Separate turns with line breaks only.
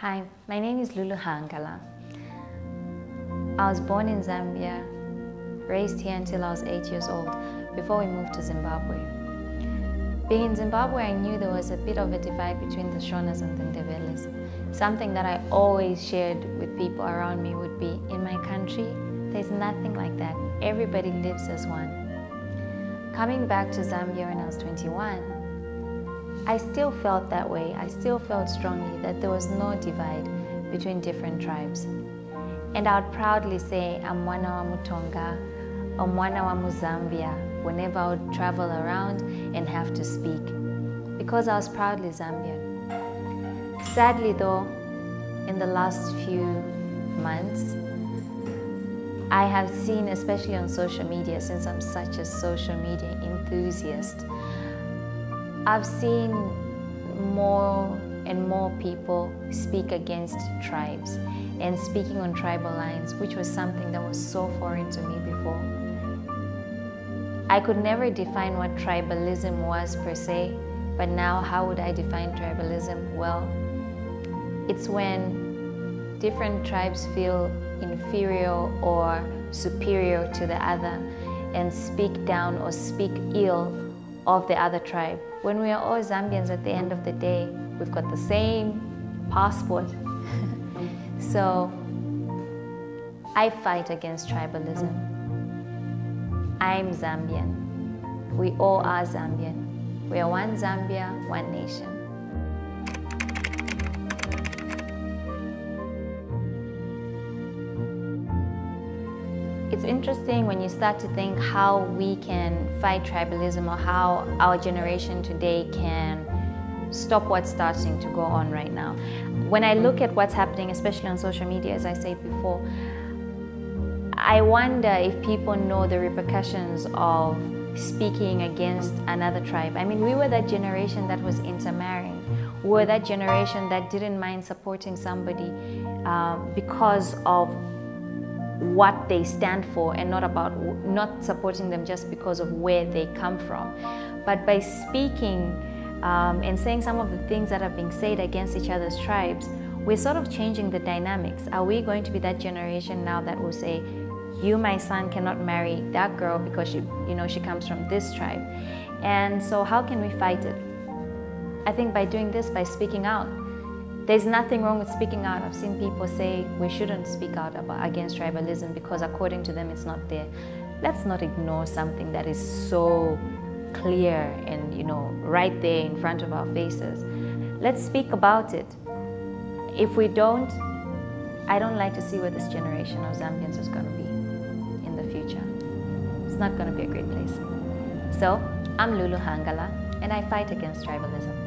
Hi, my name is Lulu Haangala. I was born in Zambia, raised here until I was 8 years old, before we moved to Zimbabwe. Being in Zimbabwe, I knew there was a bit of a divide between the Shonas and the Ndeveles. Something that I always shared with people around me would be, in my country, there's nothing like that. Everybody lives as one. Coming back to Zambia when I was 21, I still felt that way. I still felt strongly that there was no divide between different tribes. And I would proudly say, I'm mwana wa Mutonga, I'm mwana wa Zambia, whenever I would travel around and have to speak, because I was proudly Zambian. Sadly though, in the last few months, I have seen, especially on social media, since I'm such a social media enthusiast, I've seen more and more people speak against tribes and speaking on tribal lines, which was something that was so foreign to me before. I could never define what tribalism was per se, but now how would I define tribalism? Well, it's when different tribes feel inferior or superior to the other and speak down or speak ill of the other tribe. When we are all Zambians at the end of the day, we've got the same passport. So I fight against tribalism. I'm Zambian. We all are Zambian. We are one Zambia, one nation. It's interesting when you start to think how we can fight tribalism, or how our generation today can stop what's starting to go on right now. When I look at what's happening, especially on social media, as I said before, I wonder if people know the repercussions of speaking against another tribe. I mean, we were that generation that was intermarrying. We were that generation that didn't mind supporting somebody because of what they stand for, and not supporting them just because of where they come from. But by speaking and saying some of the things that are being said against each other's tribes, we're sort of changing the dynamics. Are we going to be that generation now that will say, you, my son, cannot marry that girl because she comes from this tribe? And so how can we fight it? I think by doing this, by speaking out. There's nothing wrong with speaking out. I've seen people say we shouldn't speak out against tribalism because according to them it's not there. Let's not ignore something that is so clear and right there in front of our faces. Let's speak about it. If we don't, I don't like to see where this generation of Zambians is going to be in the future. It's not going to be a great place. So I'm Lulu Haangala, and I fight against tribalism.